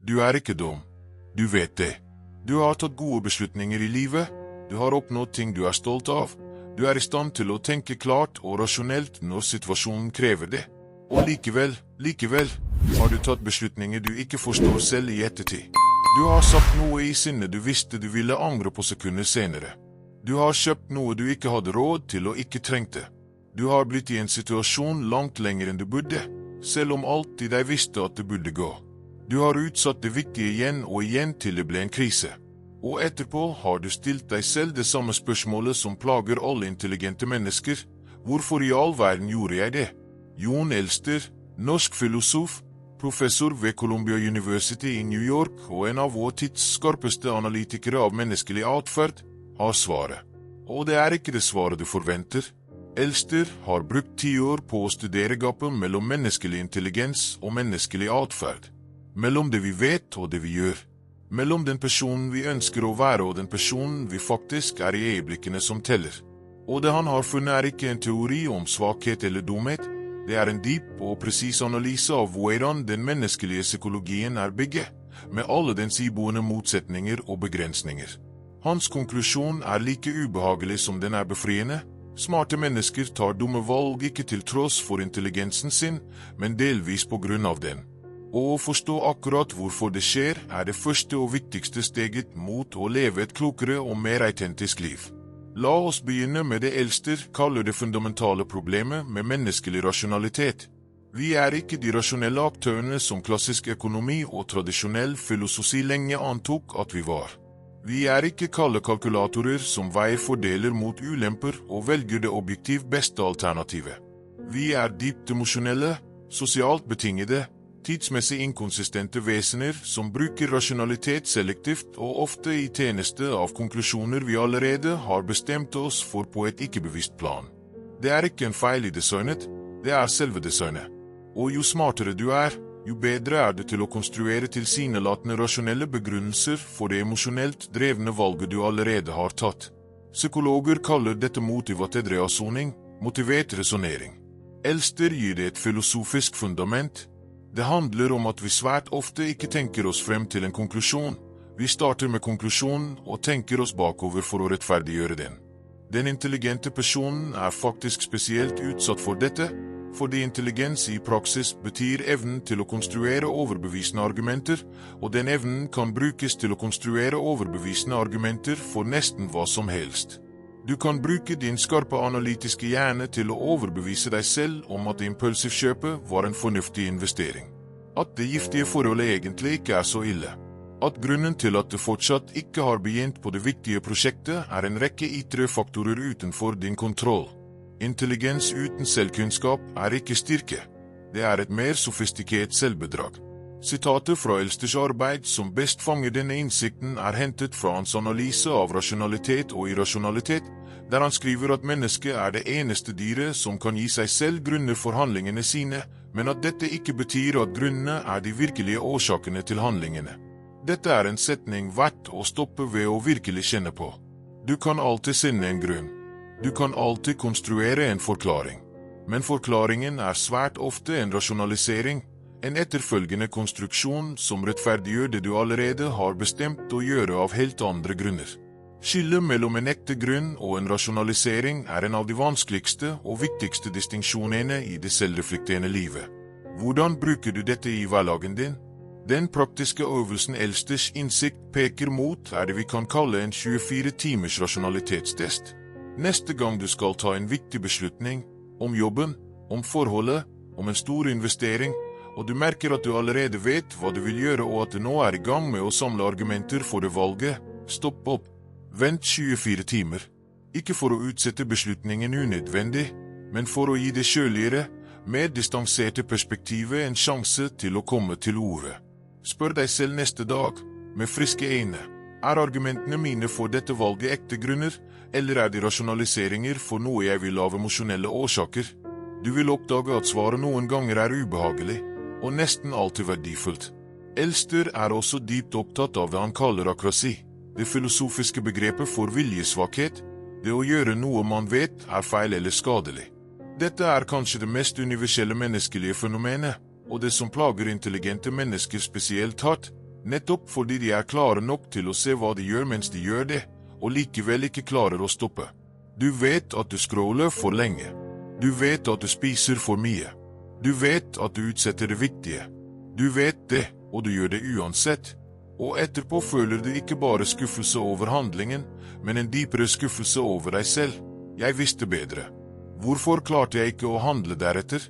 Du er ikke dum. Du vet det. Du har tatt gode beslutninger i livet. Du har oppnådd ting du er stolt av. Du er i stand til å tenke klart og rasjonelt når situasjonen krever det. Og likevel har du tatt beslutninger du ikke forstår selv i ettertid. Du har sagt noe i sinnet du visste du ville angre på sekunder senere. Du har kjøpt noe du ikke hadde råd til og ikke trengte. Du har blitt i en situasjon langt lenger enn du burde, selv om alt i deg visste at det burde gå. Du har utsatt det viktige igjen og igjen til det ble en krise. Og etterpå har du stilt deg selv det samme spørsmålet som plager alle intelligente mennesker. Hvorfor i all verden gjorde jeg det? Jon Elster, norsk filosof, professor ved Columbia University i New York og en av vår tids skarpeste analytikere av menneskelig atferd, har svaret. Og det er ikke det svaret du forventer. Elster har brukt 10 år på å studere gapet mellom menneskelig intelligens og menneskelig atferd. Mellom det vi vet og det vi gjør. Mellom den personen vi ønsker å være og den personen vi faktisk er i øyeblikkene som teller. Og det han har funnet er ikke en teori om svakhet eller dumhet. Det er en dyp og presis analyse av hvordan den menneskelige psykologien er bygget, med alle dens iboende motsetninger og begrensninger. Hans konklusjon er like ubehagelig som den er befriende. Smarte mennesker tar dumme valg ikke til tross for intelligensen sin, men delvis på grunn av den. Og å forstå akkurat hvorfor det skjer er det første og viktigste steget mot å leve et klokere og mer autentisk liv. La oss begynne med det Elster kaller det fundamentale problemet med menneskelig rasjonalitet. Vi er ikke de rasjonelle aktørene som klassisk økonomi og tradisjonell filosofi lenge antok at vi var. Vi er ikke kalde kalkulatorer som veier fordeler mot ulemper og velger det objektivt beste alternativet. Vi er dypt emosjonelle, sosialt betingede, tidsmessig inkonsistente vesener som bruker rasjonalitet selektivt og ofte i tjeneste av konklusjoner vi allerede har bestemt oss for på et ikke-bevisst plan. Det er ikke en feil i designet, det er selve designet. Og jo smartere du er, jo bedre er det til å konstruere tilsynelatende rasjonelle begrunnelser for det emosjonelt drevne valget du allerede har tatt. Psykologer kaller dette motivated reasoning, motivert resonering. Elster gir det et filosofisk fundament. Det handler om at vi svært ofte ikke tenker oss frem til en konklusjon. Vi starter med konklusjonen og tenker oss bakover for å rettferdiggjøre den. Den intelligente personen er faktisk spesielt utsatt for dette, fordi intelligens i praksis betyr evnen til å konstruere overbevisende argumenter, og den evnen kan brukes til å konstruere overbevisende argumenter for nesten hva som helst. Du kan bruke din skarpe analytiske hjerne til å overbevise deg selv om at impulsivkjøpet var en fornuftig investering. At det giftige forholdet egentlig ikke er så ille. At grunnen til at det fortsatt ikke har begynt på det viktige prosjektet er en rekke ytre faktorer utenfor din kontroll. Intelligens uten selvkunnskap er ikke styrke. Det er et mer sofistikert selvbedrag. Sitatet fra Elsters arbeid som best fanger denne innsikten er hentet fra hans analyse av rasjonalitet og irrasjonalitet, der han skriver at mennesket er det eneste dyret som kan gi seg selv grunner for handlingene sine, men at dette ikke betyr at grunnene er de virkelige årsakene til handlingene. Dette er en setning verdt å stoppe ved å virkelig kjenne på. Du kan alltid finne en grunn. Du kan alltid konstruere en forklaring. Men forklaringen er svært ofte en rasjonalisering, en etterfølgende konstruksjon som rettferdiggjør det du allerede har bestemt å gjøre av helt andre grunner. Skillet mellom en ekte grunn og en rasjonalisering er en av de vanskeligste og viktigste distinksjonene i det selvreflekterende livet. Hvordan bruker du dette i hverdagen din? Den praktiske øvelsen Elsters innsikt peker mot er det vi kan kalle en 24-timers rasjonalitetstest. Neste gang du skal ta en viktig beslutning, om jobben, om forholdet, om en stor investering, og du merker at du allerede vet hva du vil gjøre og at du nå er i gang med å samle argumenter for det valget, stopp opp. Vent 24 timer. Ikke for å utsette beslutningen unødvendig, men for å gi det kjøligere, mer distanserte perspektivet en sjanse til å komme til orde. Spør deg selv neste dag, med friske øyne, er argumentene mine for dette valget ekte grunner, eller er de rasjonaliseringer for noe jeg vil av emosjonelle årsaker? Du vil oppdage at svaret noen ganger er ubehagelig, og nesten alltid verdifullt. Elster er også dypt opptatt av det han kaller akrasi, det filosofiske begrepet for viljesvakhet, det å gjøre noe man vet er feil eller skadelig. Dette er kanskje det mest universelle menneskelige fenomenet, og det som plager intelligente mennesker spesielt hardt, Nettopp fordi de er klare nok til å se hva de gjør mens de gjør det, og likevel ikke klarer å stoppe. Du vet at du scroller for lenge. Du vet at du spiser for mye. Du vet at du utsetter det viktige. Du vet det, og du gjør det uansett. Og etterpå føler du ikke bare skuffelse over handlingen, men en dypere skuffelse over deg selv. Jeg visste bedre. Hvorfor klarte jeg ikke å handle deretter?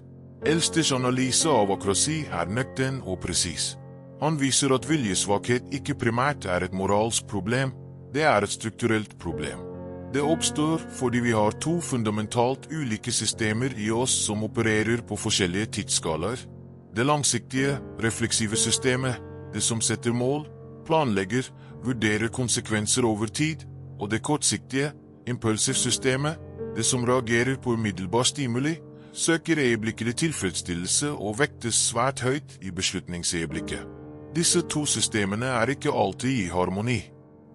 Elsters analyse av akrasi er nøktern og presis. Han viser at viljesvakhet ikke primært er et moralsk problem, det er et strukturelt problem. Det oppstår fordi vi har to fundamentalt ulike systemer i oss som opererer på forskjellige tidsskalaer. Det langsiktige, refleksive systemet, det som setter mål, planlegger, vurderer konsekvenser over tid, og det kortsiktige, impulsivsystemet, det som reagerer på umiddelbar stimuli, søker øyeblikkelig tilfredsstillelse og vektes svært høyt i beslutningsøyeblikket. Disse to systemene er ikke alltid i harmoni,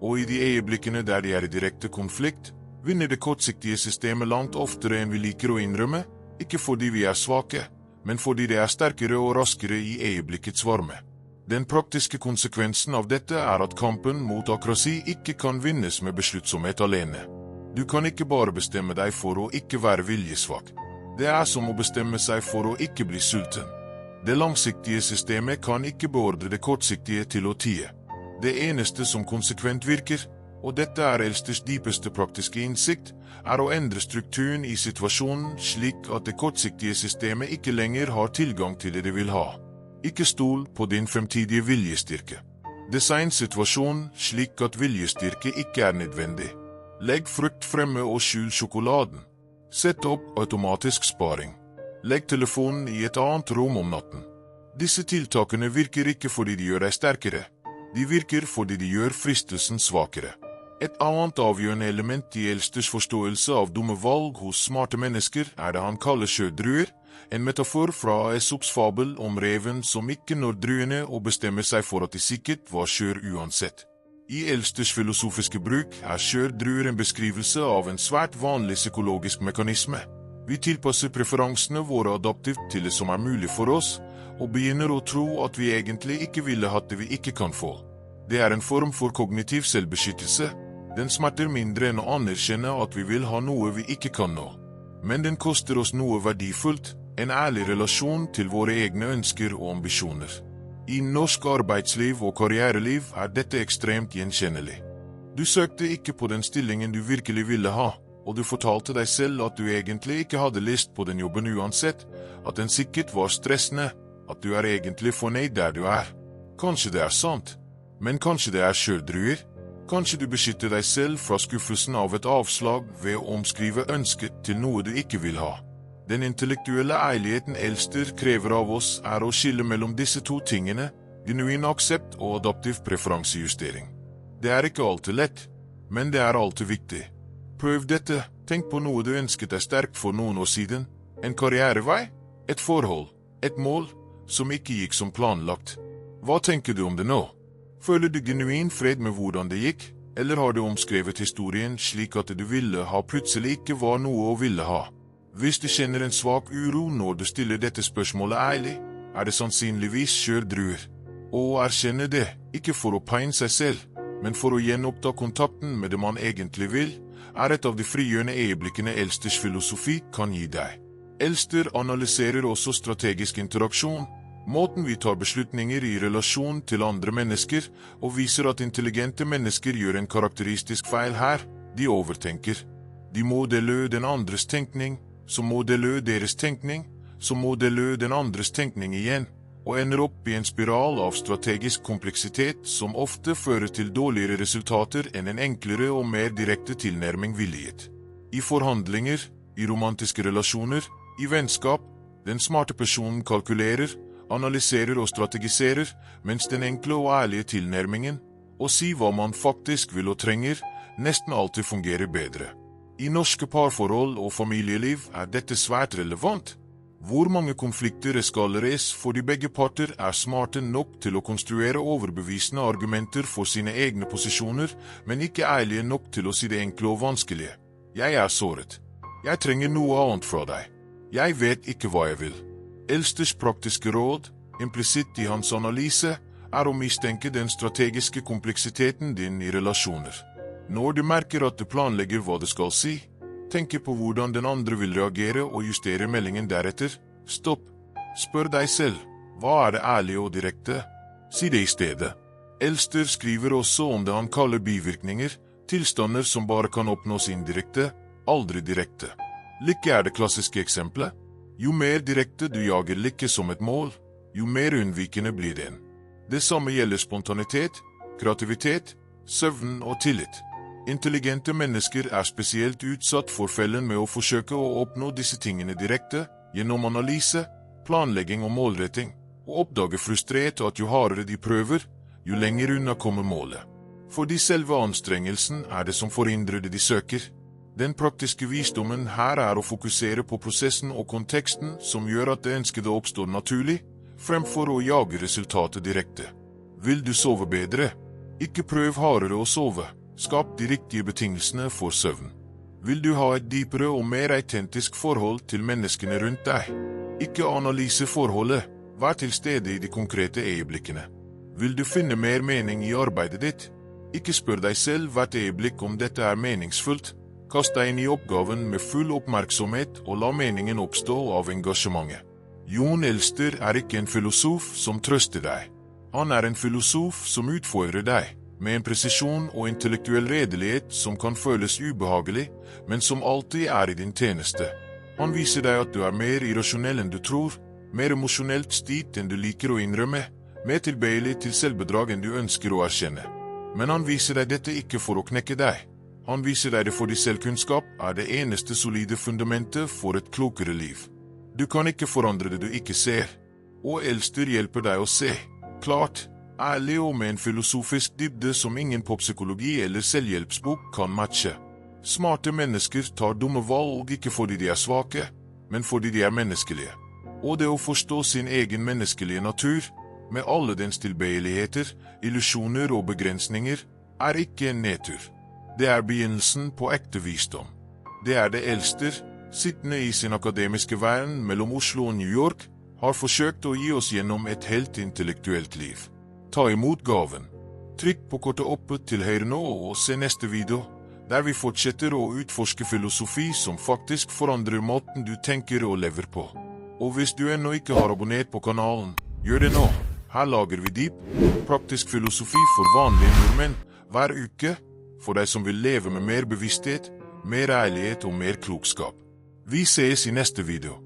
og i de øyeblikkene der de er i direkte konflikt, vinner det kortsiktige systemet langt oftere enn vi liker å innrømme, ikke fordi vi er svake, men fordi det er sterkere og raskere i øyeblikkets varme. Den praktiske konsekvensen av dette er at kampen mot akrasi ikke kan vinnes med besluttsomhet alene. Du kan ikke bare bestemme deg for å ikke være viljesvak. Det er som å bestemme seg for å ikke bli sulten. Det langsiktige systemet kan ikke beordre det kortsiktige til å tie. Det eneste som konsekvent virker, og dette er Elsters dypeste praktiske innsikt, er å endre strukturen i situasjonen slik at det kortsiktige systemet ikke lenger har tilgang til det vil ha. Ikke stol på din fremtidige viljestyrke. Design situasjonen slik at viljestyrke ikke er nødvendig. Legg frukt fremme og skjul sjokoladen. Sett opp automatisk sparing. Legg telefonen i et annet rom om natten. Disse tiltakene virker ikke fordi de gjør deg sterkere. De virker fordi de gjør fristelsen svakere. Et annet avgjørende element i Elsters forståelse av dumme valg hos smarte mennesker er det han kaller sjødruer, en metafor fra Aesops fabel om reven som ikke når druene og bestemmer seg for at de sikkert var skjør uansett. I Elsters filosofiske bruk er sjødruer en beskrivelse av en svært vanlig psykologisk mekanisme. Vi tilpasser preferansene våre adaptivt til det som er mulig for oss, og begynner å tro at vi egentlig ikke ville hatt det vi ikke kan få. Det er en form for kognitiv selvbeskyttelse. Den smerter mindre enn å anerkjenne at vi vil ha noe vi ikke kan nå. Men den koster oss noe verdifullt, en ærlig relasjon til våre egne ønsker og ambisjoner. I norsk arbeidsliv og karriereliv er dette ekstremt gjenkjennelig. Du søkte ikke på den stillingen du virkelig ville ha, og du fortalte deg selv at du egentlig ikke hadde lyst på den jobben uansett, at den sikkert var stressende, at du er egentlig fornøyd der du er. Kanskje det er sant, men kanskje det er sjødruer? Kanskje du beskytter deg selv fra skuffelsen av et avslag ved å omskrive ønsket til noe du ikke vil ha. Den intellektuelle ærligheten Elster krever av oss er å skille mellom disse to tingene, genuin aksept og adaptiv preferansejustering. Det er ikke alltid lett, men det er alltid viktig. Prøv dette, tenk på noe du ønsket deg sterkt for noen år siden, en karrierevei, et forhold, et mål, som ikke gikk som planlagt. Hva tenker du om det nå? Føler du genuin fred med hvordan det gikk, eller har du omskrevet historien slik at det du ville ha plutselig ikke var noe å ville ha? Hvis du kjenner en svak uro når du stiller dette spørsmålet ærlig, er det sannsynligvis sjødruer. Å erkjenne det, ikke for å pegne seg selv, men for å gjenoppta kontakten med det man egentlig vil, er et av de frigjørende øyeblikkene Elsters filosofi kan gi deg. Elster analyserer også strategisk interaksjon, måten vi tar beslutninger i relasjon til andre mennesker, og viser at intelligente mennesker gjør en karakteristisk feil her, de overtenker. De modeller den andres tenkning, så modeller deres tenkning, så modeller den andres tenkning igjen, og ender opp i en spiral av strategisk kompleksitet som ofte fører til dårligere resultater enn en enklere og mer direkte tilnærming ville gitt. I forhandlinger, i romantiske relasjoner, i vennskap, den smarte personen kalkulerer, analyserer og strategiserer, mens den enkle og ærlige tilnærmingen, å si hva man faktisk vil og trenger, nesten alltid fungerer bedre. I norske parforhold og familieliv er dette svært relevant. Hvor mange konflikter eskaleres fordi begge parter er smarte nok til å konstruere overbevisende argumenter for sine egne posisjoner, men ikke ærlige nok til å si det enkle og vanskelige. Jeg er såret. Jeg trenger noe annet fra deg. Jeg vet ikke hva jeg vil. Elsters praktiske råd, implisitt i hans analyse, er å mistenke den strategiske kompleksiteten din i relasjoner. Når du merker at du planlegger hva du skal si, tenker på hvordan den andre vil reagere og justere meldingen deretter. Stopp. Spør deg selv, hva er det ærlig og direkte? Si det i stedet. Elster skriver også om det han kaller bivirkninger, tilstander som bare kan oppnås indirekte, aldri direkte. Lykke er det klassiske eksempelet. Jo mer direkte du jager lykke som et mål, jo mer unnvikende blir den. Det samme gjelder spontanitet, kreativitet, søvn og tillit. Intelligente mennesker er spesielt utsatt for fellen med å forsøke å oppnå disse tingene direkte, gjennom analyse, planlegging og målretting, og oppdage frustrert at jo hardere de prøver, jo lenger unna kommer målet. Fordi selve anstrengelsen er det som forhindrer det de søker. Den praktiske visdommen her er å fokusere på prosessen og konteksten som gjør at det ønskede oppstår naturlig, fremfor å jage resultatet direkte. Vil du sove bedre? Ikke prøv hardere å sove. Skap de riktige betingelsene for søvn. Vil du ha et dypere og mer autentisk forhold til menneskene rundt deg? Ikke analyse forholdet. Vær til stede i de konkrete øyeblikkene. Vil du finne mer mening i arbeidet ditt? Ikke spør deg selv hvert øyeblikk om dette er meningsfullt. Kast deg inn i oppgaven med full oppmerksomhet og la meningen oppstå av engasjementet. Jon Elster er ikke en filosof som trøster deg. Han er en filosof som utfordrer deg, med en presisjon og intellektuell redelighet som kan føles ubehagelig, men som alltid er i din tjeneste. Han viser deg at du er mer irrasjonell enn du tror, mer emosjonelt styrt enn du liker å innrømme, mer tilbøyelig til selvbedrag enn du ønsker å erkjenne. Men han viser deg dette ikke for å knekke deg. Han viser deg det fordi selvkunnskap er det eneste solide fundamentet for et klokere liv. Du kan ikke forandre det du ikke ser, og Elster hjelper deg å se. Klart, ærlig og med en filosofisk dybde som ingen poppsykologi eller selvhjelpsbok kan matche. Smarte mennesker tar dumme valg ikke fordi de er svake, men fordi de er menneskelige. Og det å forstå sin egen menneskelige natur, med alle dens tilbøyeligheter, illusjoner og begrensninger, er ikke en nedtur. Det er begynnelsen på ekte visdom. Det er det Elster, sittende i sin akademiske verden mellom Oslo og New York, har forsøkt å gi oss gjennom et helt intellektuelt liv. Ta imot gaven. Trykk på kortet oppe til høyre nå og se neste video, der vi fortsetter å utforske filosofi som faktisk forandrer måten du tenker og lever på. Og hvis du ennå ikke har abonnert på kanalen, gjør det nå. Her lager vi dyp, praktisk filosofi for vanlige nordmenn hver uke, for deg som vil leve med mer bevissthet, mer ærlighet og mer klokskap. Vi ses i neste video.